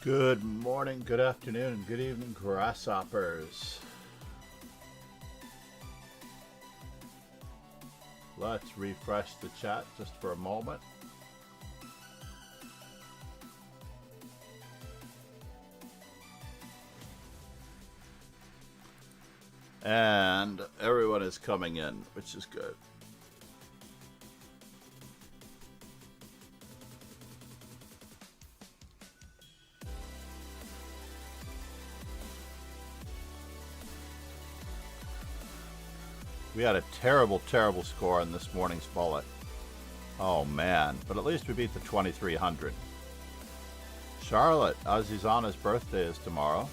Good morning, good afternoon, and good evening, grasshoppers. Let's refresh the chat just for a moment. And everyone is coming in, which is good. We had a terrible, terrible score in this morning's bullet. Oh man, but at least we beat the 2300. Charlotte, Azizana's birthday is tomorrow.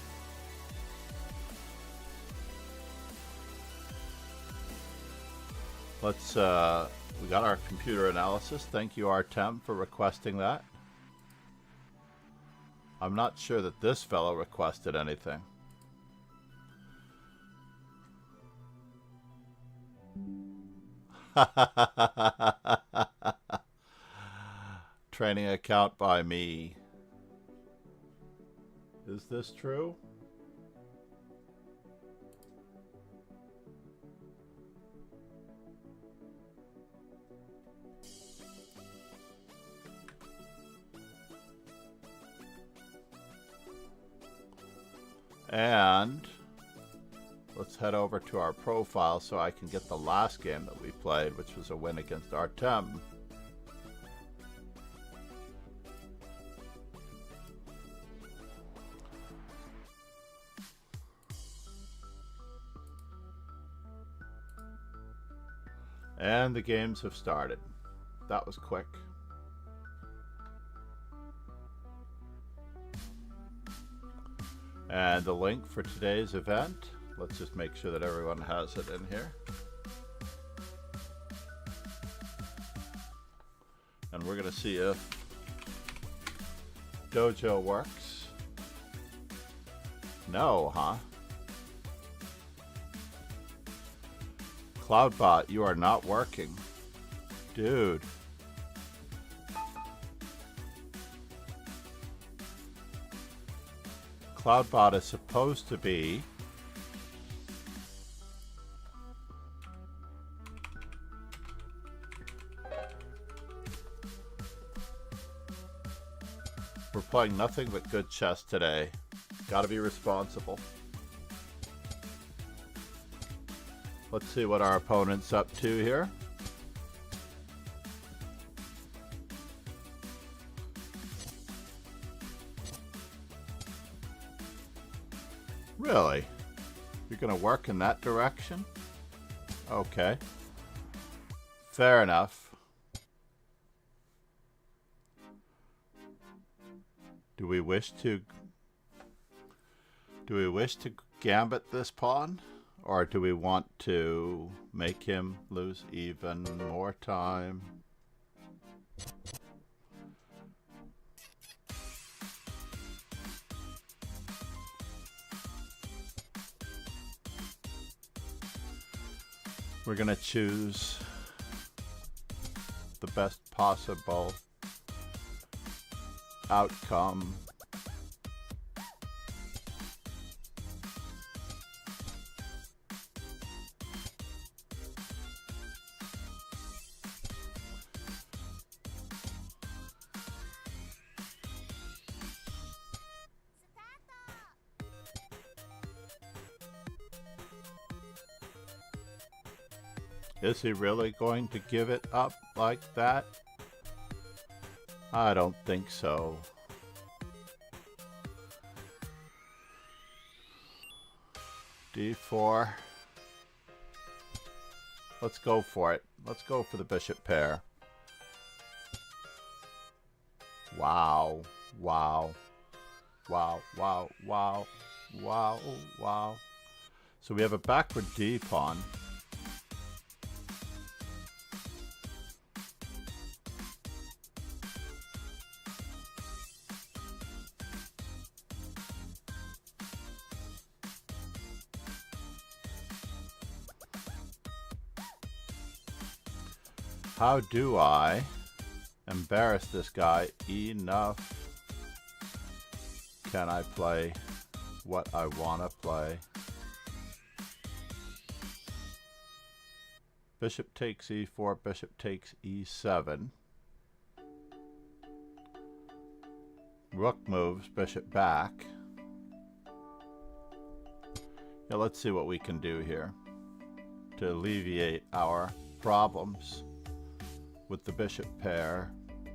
Let's, we got our computer analysis. Thank you, Artem, for requesting that. I'm not sure that this fellow requested anything. Training account by me. Is this true? And let's head over to our profile so I can get the last game that we played, which was a win against Artem. And the games have started. That was quick. And the link for today's event, let's just make sure that everyone has it in here. And we're going to see if Dojo works. No, huh? Cloudbot, you are not working. Dude. Cloudbot is supposed to be we're playing nothing but good chess today. Gotta be responsible. Let's see what our opponent's up to here. Really? You're gonna work in that direction? Okay. Fair enough. Do we wish to gambit this pawn? Or do we want to make him lose even more time? We're gonna choose the best possible outcome. Is he really going to give it up like that? I don't think so. D4. Let's go for it. Let's go for the bishop pair. Wow. Wow. Wow. Wow. Wow. Wow. Wow. So we have a backward D pawn. How do I embarrass this guy enough Can I play what I want to play? Bishop takes e4, bishop takes e7. Rook moves, bishop back. Yeah, let's see what we can do here to alleviate our problems with the bishop pair,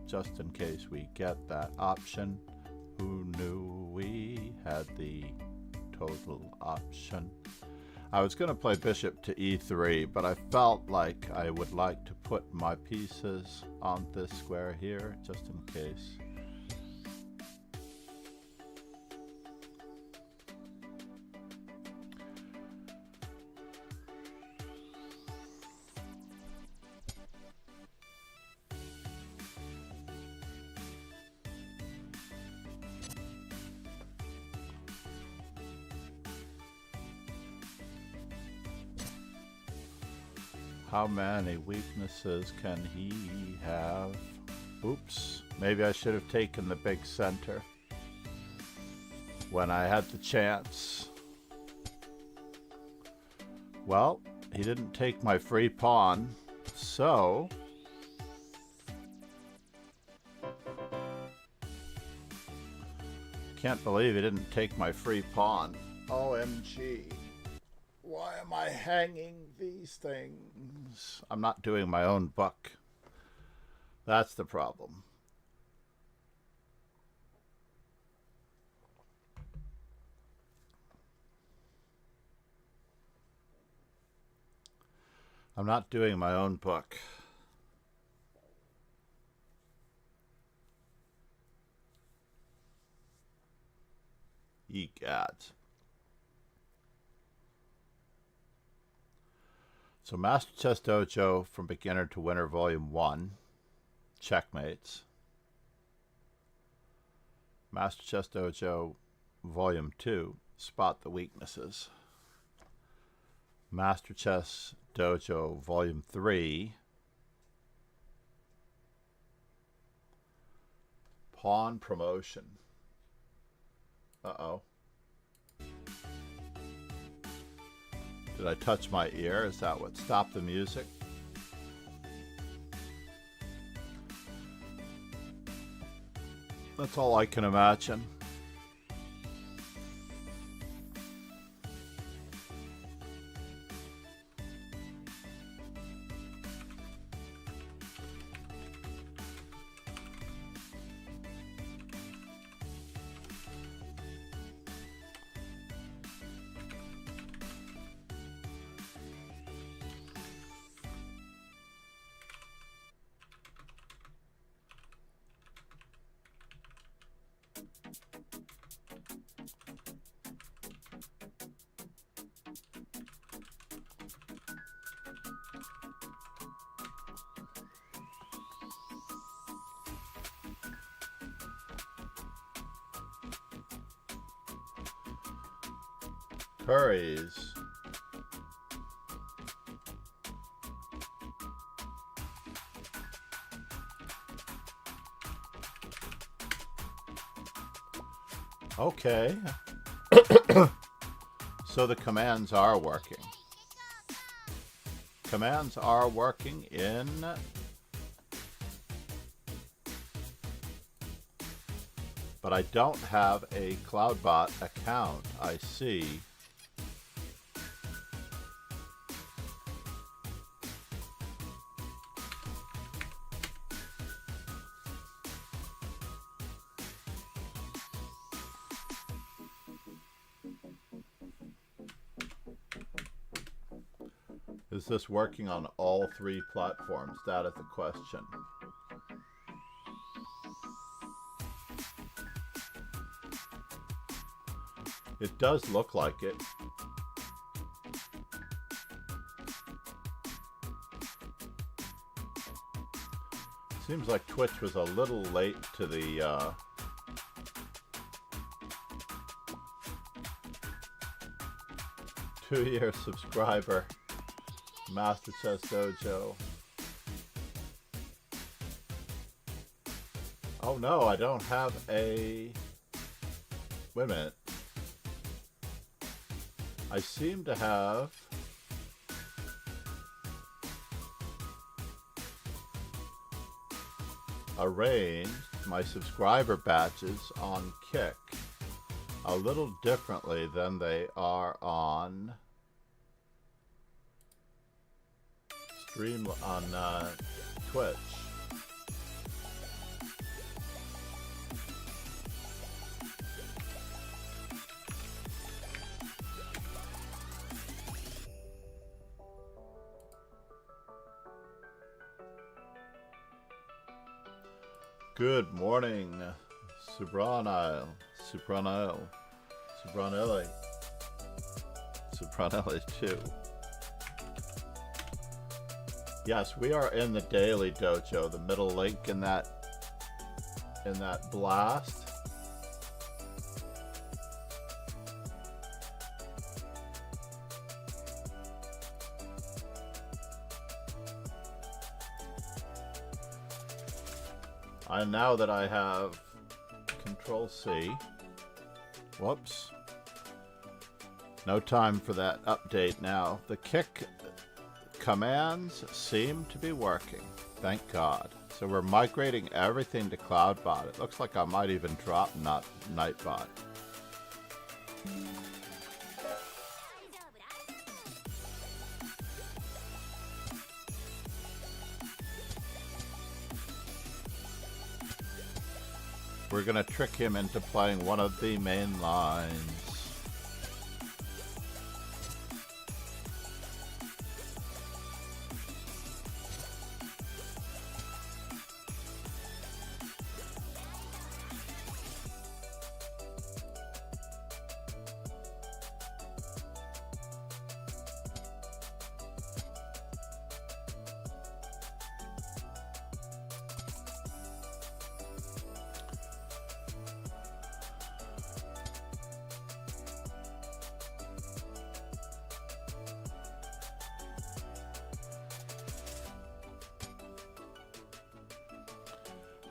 just in case we get that option. Who knew we had the total option? I was going to play bishop to e3, but I felt like I would like to put my pieces on this square here, just in case. How many weaknesses can he have? Oops, maybe I should have taken the big center when I had the chance. Well, he didn't take my free pawn, so can't believe he didn't take my free pawn. OMG. Why am I hanging these things? I'm not doing my own book. That's the problem. I'm not doing my own book. Egad. So Master Chess Dojo from Beginner to Winner Volume 1, Checkmates. Master Chess Dojo Volume 2, Spot the Weaknesses. Master Chess Dojo Volume 3, Pawn Promotion. Uh-oh. Did I touch my ear? Is that what stopped the music? That's all I can imagine. Hurries. Okay. So the commands are working. Commands are working in but I don't have a CloudBot account. I see. Is this working on all three platforms? That is the question. It does look like it. Seems like Twitch was a little late to the two-year subscriber. Master Chess Dojo. Oh no, I don't have a Wait a minute. I seem to have arranged my subscriber batches on Kick a little differently than they are on stream on Twitch. Good morning, Subranile, Subranelli 2. Yes, we are in the daily dojo, the middle link in that blast. And now that I have Control C, whoops, no time for that update now. The Kick commands seem to be working, thank God. So we're migrating everything to CloudBot. It looks like I might even drop Nightbot. We're going to trick him into playing one of the main lines.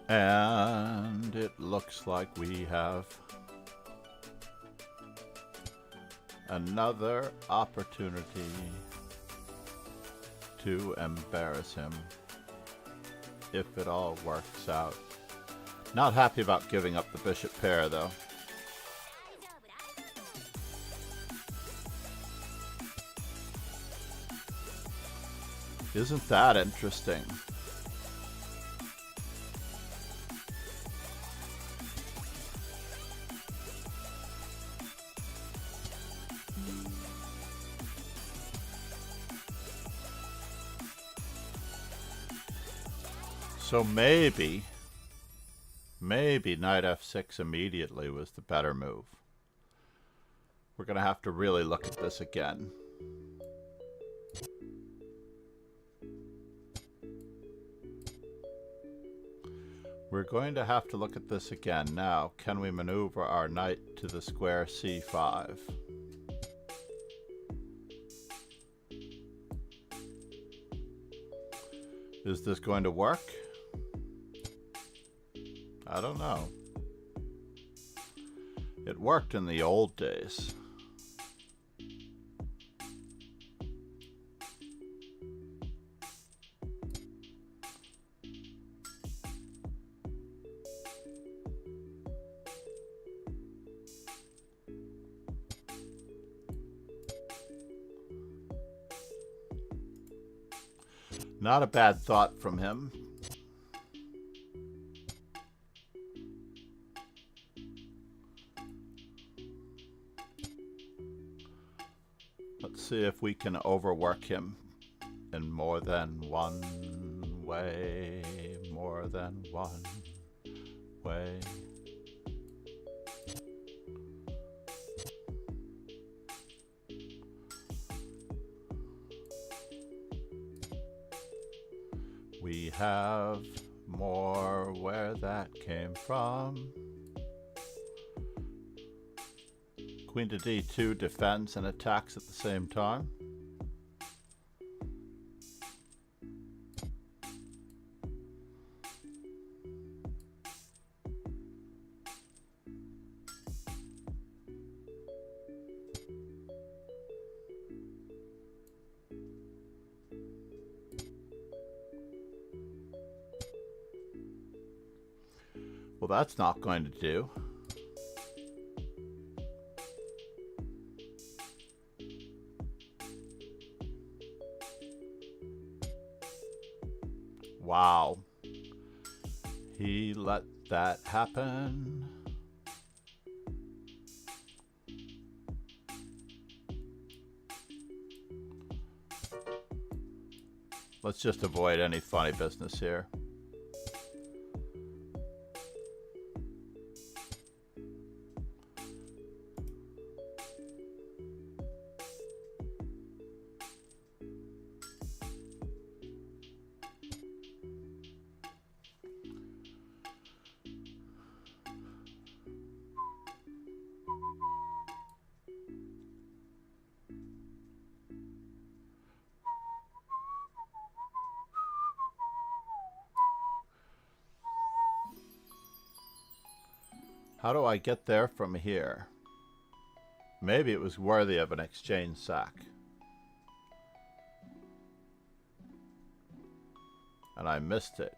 And it looks like we have another opportunity to embarrass him if it all works out. Not happy about giving up the bishop pair though. Isn't that interesting? So maybe knight f6 immediately was the better move. We're going to have to really look at this again. We're going to have to look at this again. Now, can we maneuver our knight to the square c5? Is this going to work? I don't know. It worked in the old days. Not a bad thought from him. Let's see if we can overwork him in more than one way. More than one way. We have more where that came from. Queen to d2 defends and attacks at the same time. Well, that's not going to do. Wow. He let that happen. Let's just avoid any funny business here. How do I get there from here? Maybe it was worthy of an exchange sack. And I missed it.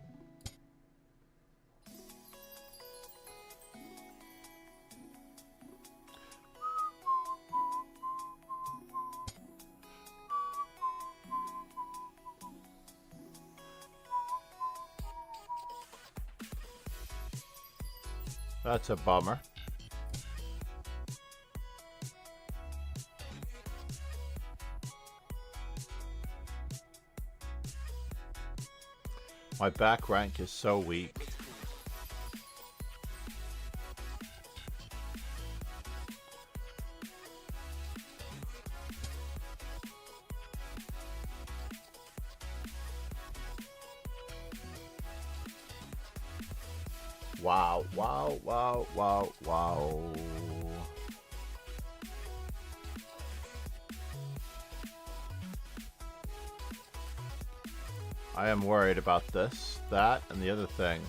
That's a bummer. My back rank is so weak. Wow, wow, wow, wow, wow. I am worried about this, that, and the other thing.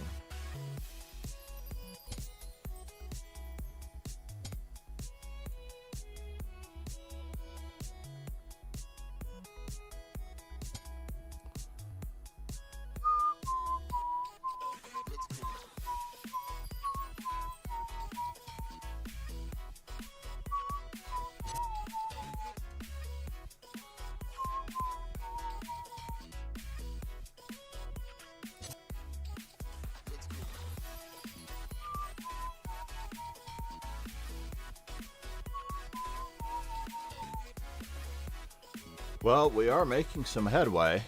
Well, we are making some headway.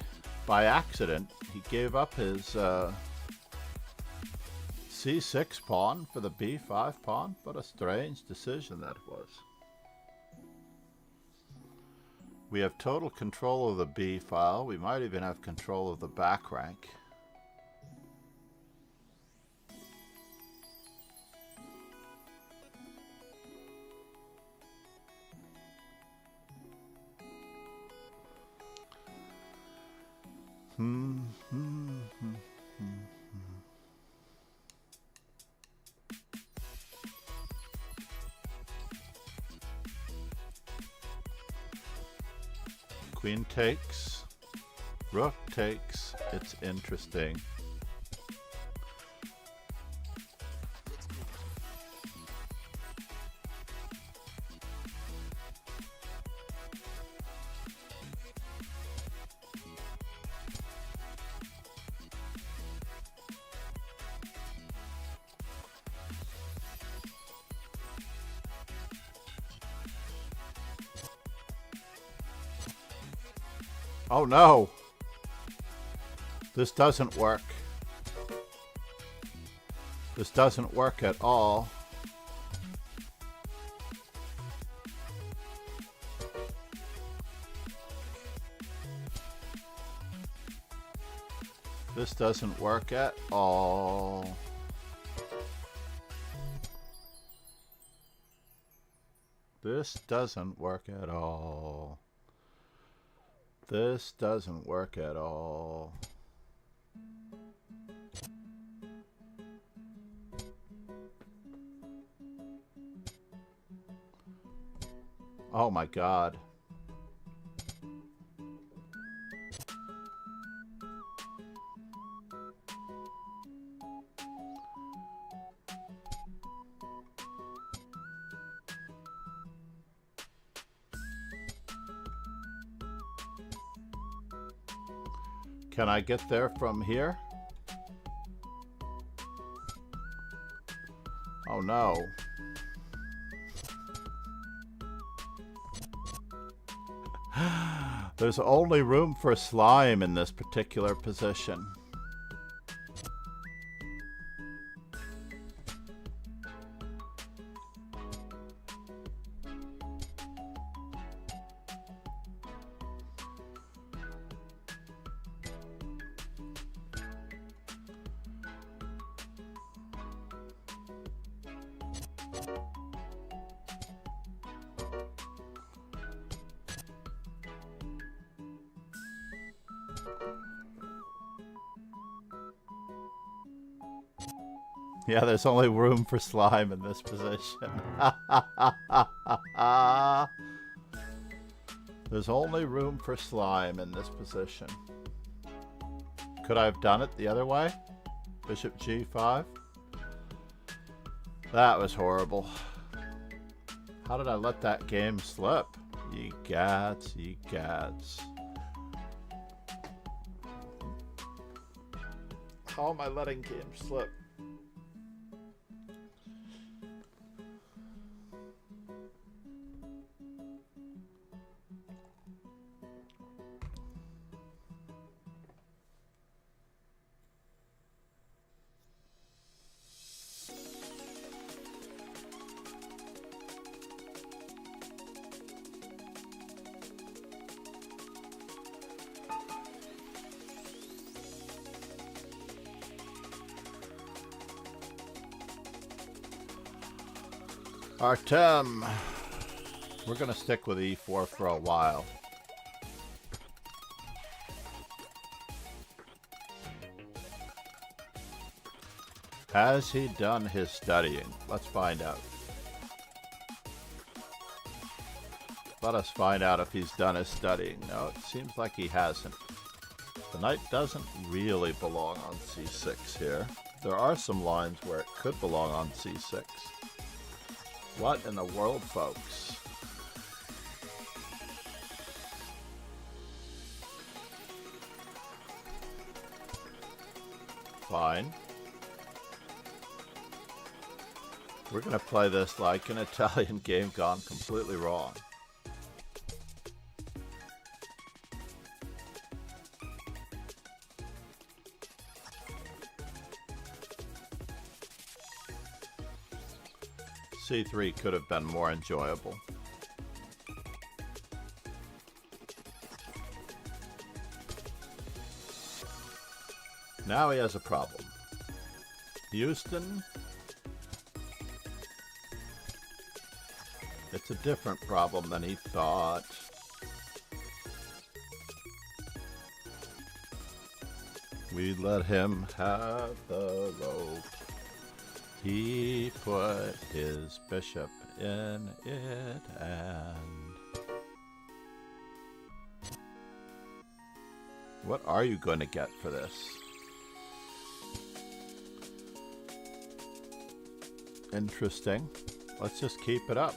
By accident, he gave up his c6 pawn for the b5 pawn, but a strange decision that was. We have total control of the b file. We might even have control of the back rank. Queen takes, rook takes. It's interesting. Oh no! This doesn't work. This doesn't work at all. This doesn't work at all. This doesn't work at all. This doesn't work at all. Oh my God. Can I get there from here? Oh no. There's only room for slime in this particular position. Yeah, there's only room for slime in this position. There's only room for slime in this position. Could I have done it the other way? Bishop g5? That was horrible. How did I let that game slip? Ye gads, ye gads. How am I letting games slip? Artem. We're going to stick with e4 for a while. Has he done his studying? Let's find out. Let us find out if he's done his studying. No, it seems like he hasn't. The knight doesn't really belong on c6 here. There are some lines where it could belong on c6. What in the world, folks? Fine. We're going to play this like an Italian game gone completely wrong. C3 could have been more enjoyable. Now he has a problem. Houston. It's a different problem than he thought. We let him have the rope. He put his bishop in it and... What are you going to get for this? Interesting. Let's just keep it up.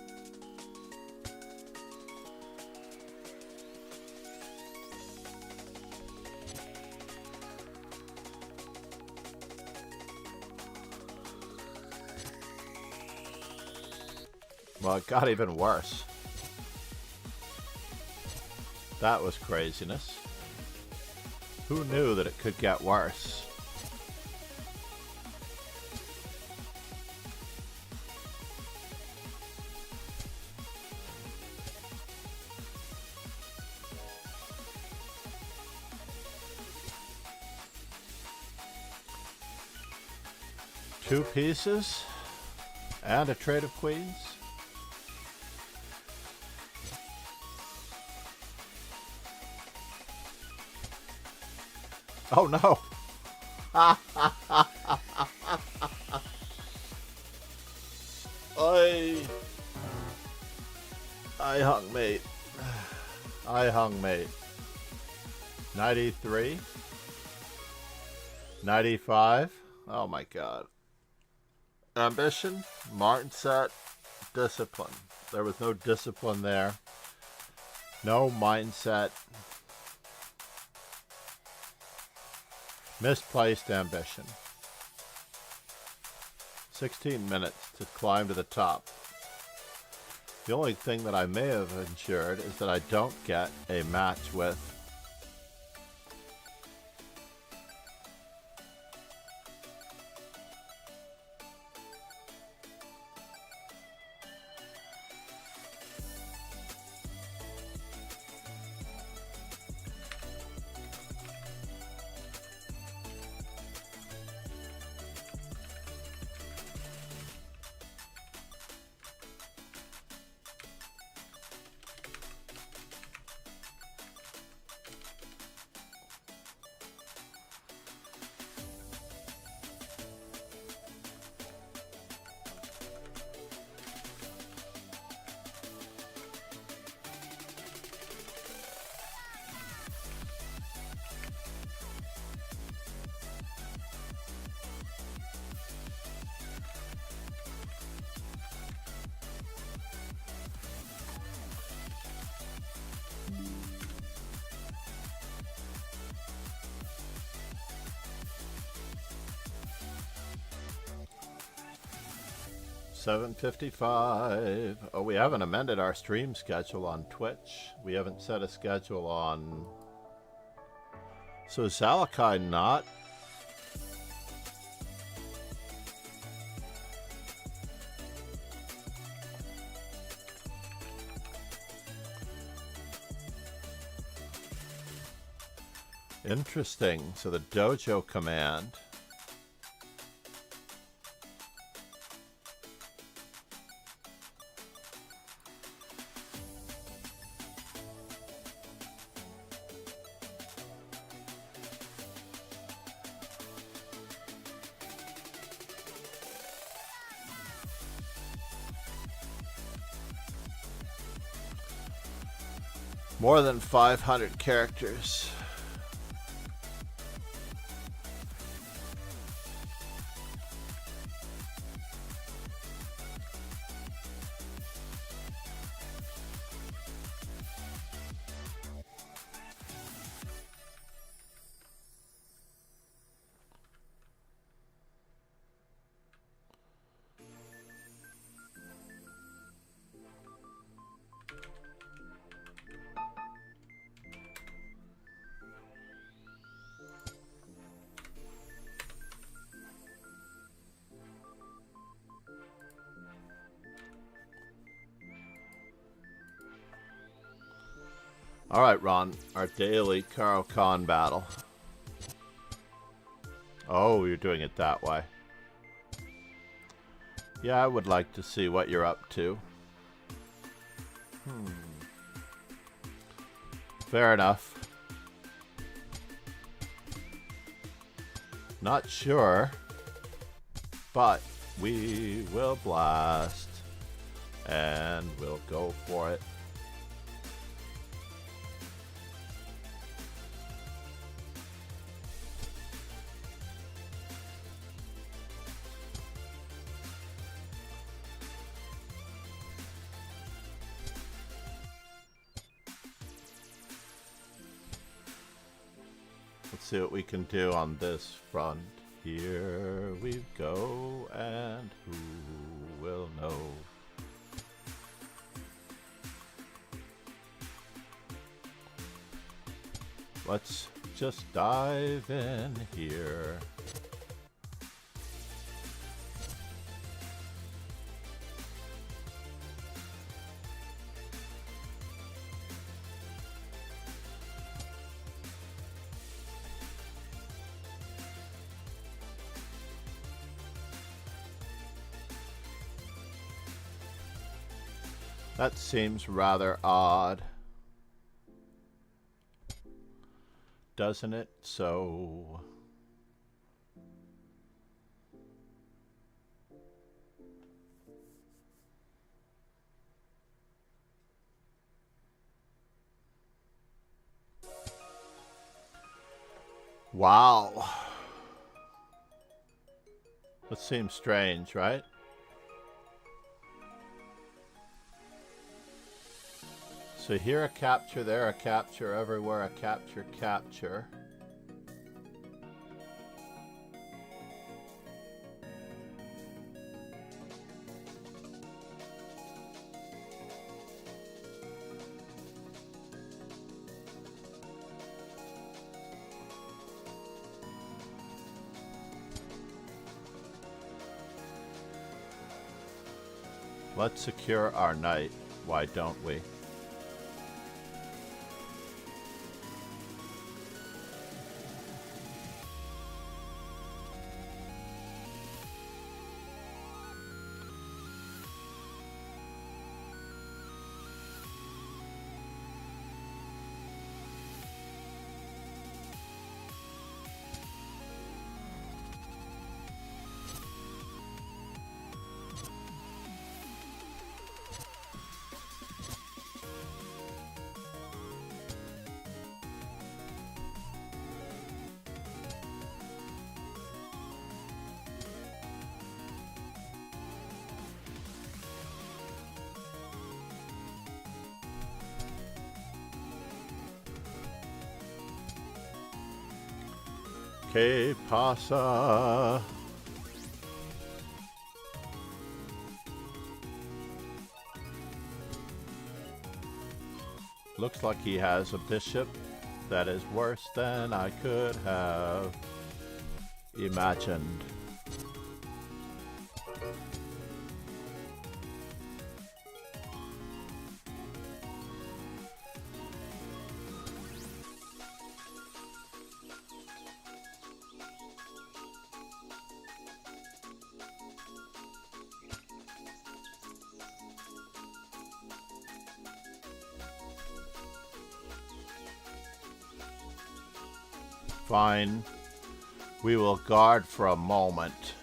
Well, it got even worse. That was craziness. Who knew that it could get worse? Two pieces and a trade of queens. Oh no! I hung mate. I hung mate. 93. 95. Oh my god. Ambition, mindset, discipline. There was no discipline there. No mindset. Misplaced ambition. 16 minutes to climb to the top. The only thing that I may have ensured is that I don't get a match with $7.55. Oh, we haven't amended our stream schedule on Twitch. We haven't set a schedule on... So is Salakai not? Interesting. So the dojo command... More than 500 characters. All right, Ron, our daily Karo Khan battle. Oh, you're doing it that way. Yeah, I would like to see what you're up to. Fair enough. Not sure, but we will blast and we'll go for it. Let's see what we can do on this front. Here we go, and who will know? Let's just dive in here. That seems rather odd, doesn't it? So wow. That seems strange, right? So here a capture, there a capture, everywhere a capture, capture. Let's secure our knight. Why don't we? Que pasa? Looks like he has a bishop that is worse than I could have imagined. Fine. We will guard for a moment.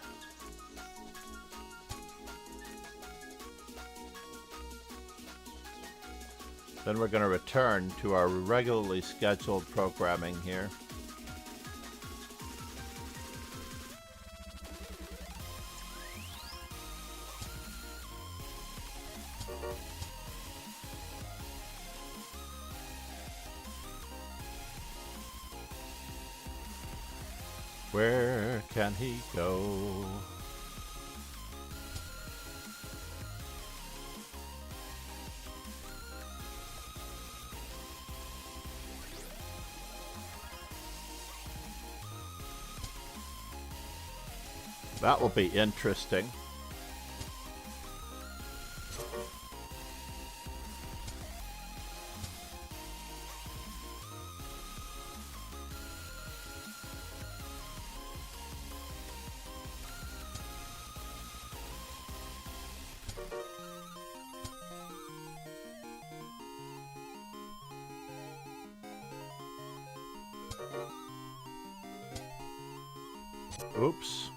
Then we're going to return to our regularly scheduled programming here. Where can he go? That will be interesting. Oops.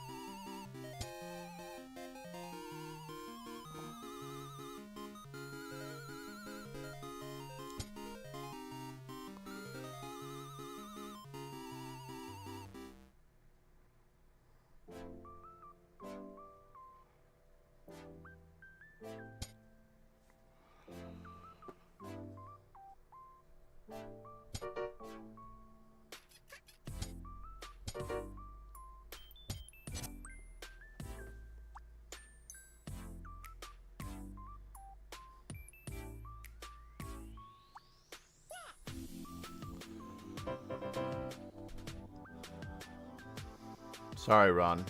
Sorry, Ron.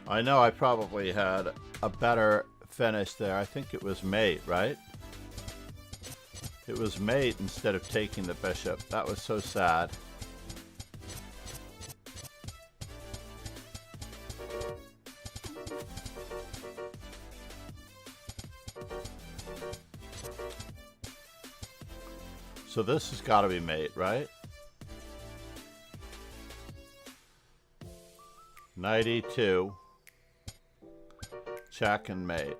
I know I probably had a better finish there. I think it was mate, right? It was mate instead of taking the bishop. That was so sad. So this has got to be mate, right? Knight e2, check and mate.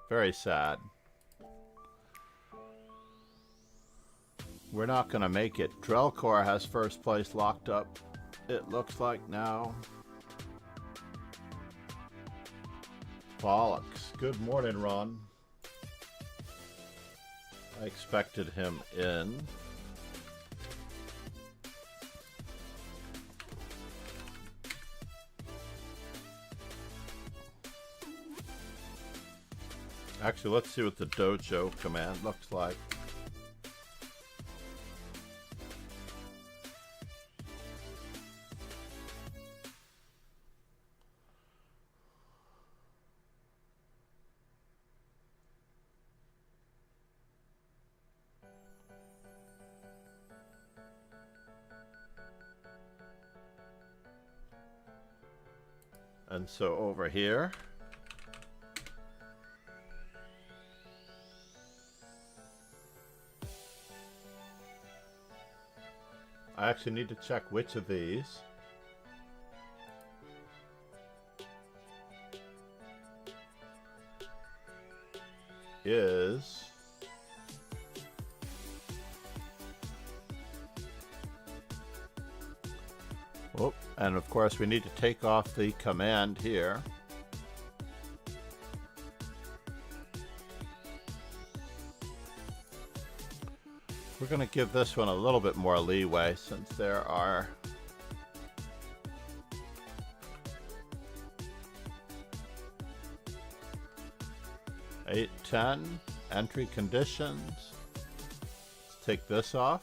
Very sad. We're not going to make it. Drelkor has first place locked up, it looks like now. Bollocks. Good morning, Ron. I expected him in. Actually, let's see what the dojo command looks like. And so over here, I actually need to check which of these is and of course we need to take off the command here. We're going to give this one a little bit more leeway since there are eight, 10 entry conditions. Let's take this off.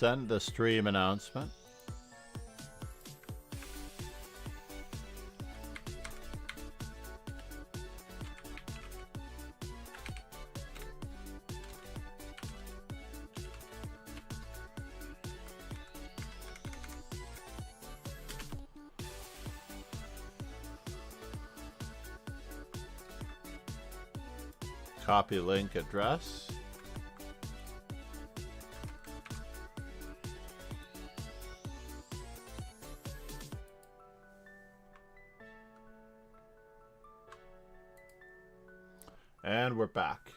Send the stream announcement. Copy link address. And we're back.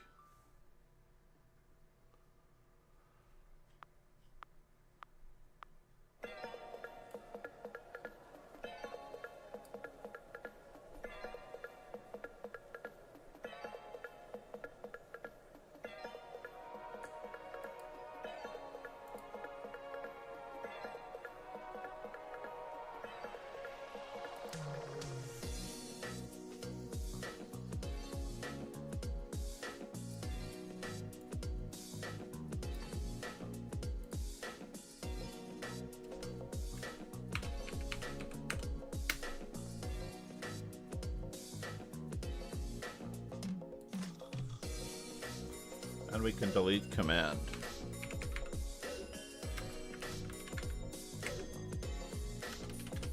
And we can delete command.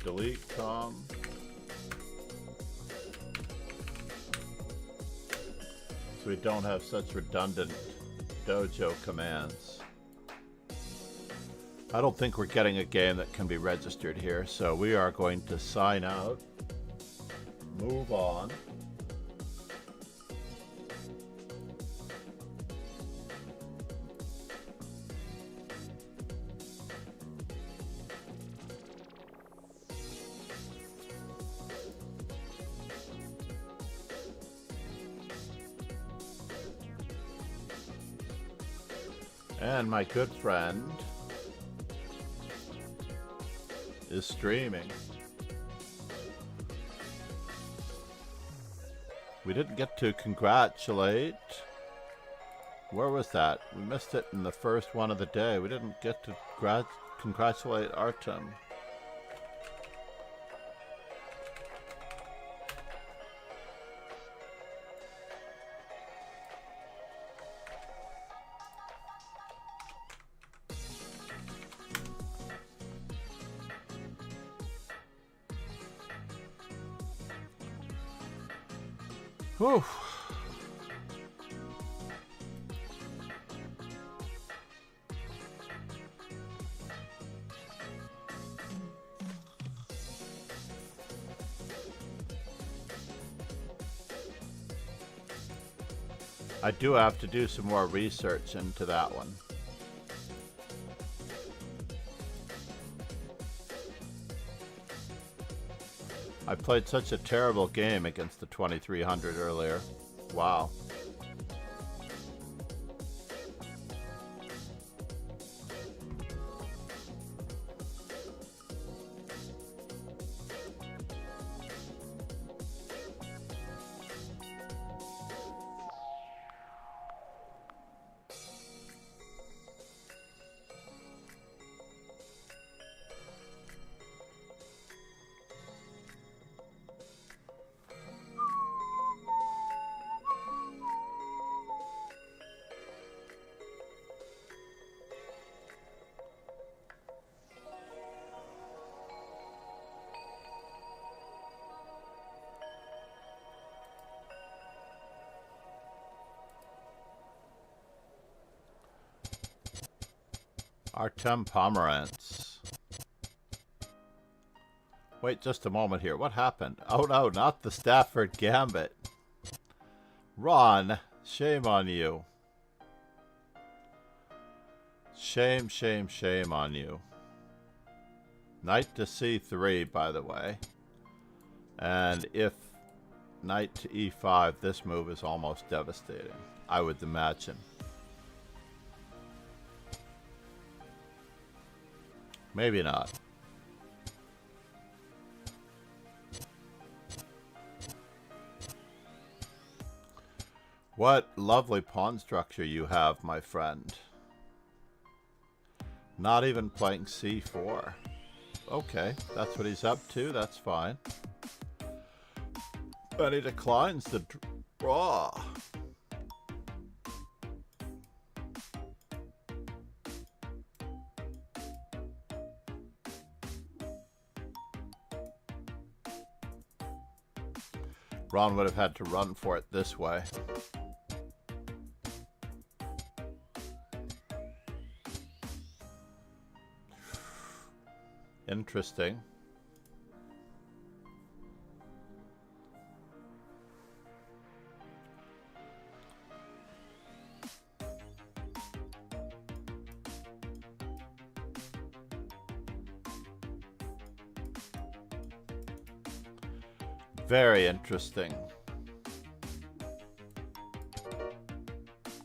Delete com. So we don't have such redundant dojo commands. I don't think we're getting a game that can be registered here, so we are going to sign out, move on. And my good friend is streaming. We didn't get to congratulate. Where was that? We missed it in the first one of the day. We didn't get to congratulate Artem. Whew. I do have to do some more research into that one. I played such a terrible game against the 2300 earlier. Wow. Artem Pomerantz. Wait just a moment here. What happened? Oh no, not the Stafford Gambit. Ron, shame on you. Shame, shame, shame on you. Knight to c3, by the way. And if knight to e5, this move is almost devastating, I would imagine. Maybe not. What lovely pawn structure you have, my friend. Not even playing c4. Okay, that's what he's up to. That's fine. But he declines the draw. Ron would have had to run for it this way. Interesting. Very interesting.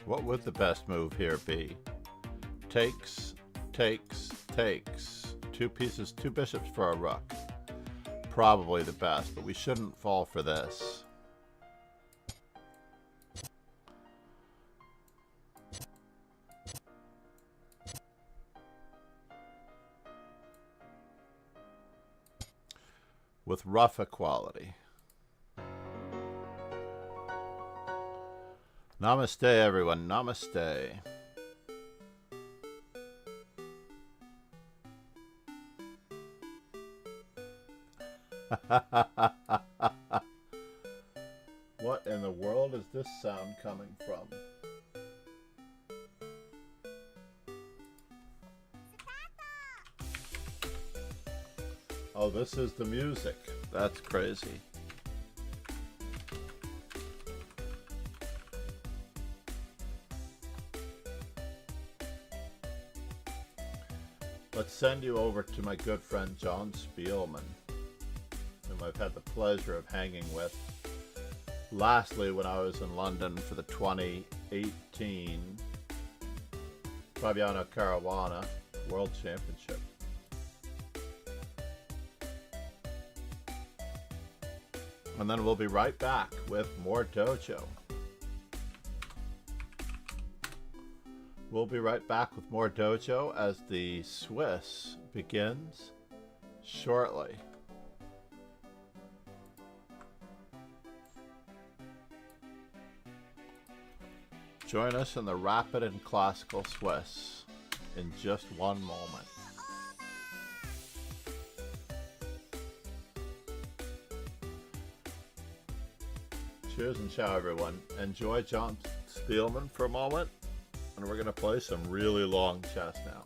What would the best move here be? Takes, takes, takes. Two pieces, two bishops for a rook. Probably the best, but we shouldn't fall for this. With rough equality. Namaste, everyone. Namaste. What in the world is this sound coming from? Oh, this is the music. That's crazy. Let's send you over to my good friend John Spielman, whom I've had the pleasure of hanging with. Lastly, when I was in London for the 2018 Fabiano Caruana World Championship. And then we'll be right back with more Dojo. We'll be right back with more Dojo as the Swiss begins shortly. Join us in the rapid and classical Swiss in just one moment. Cheers and ciao, everyone. Enjoy John Spielman for a moment, and we're going to play some really long chess now.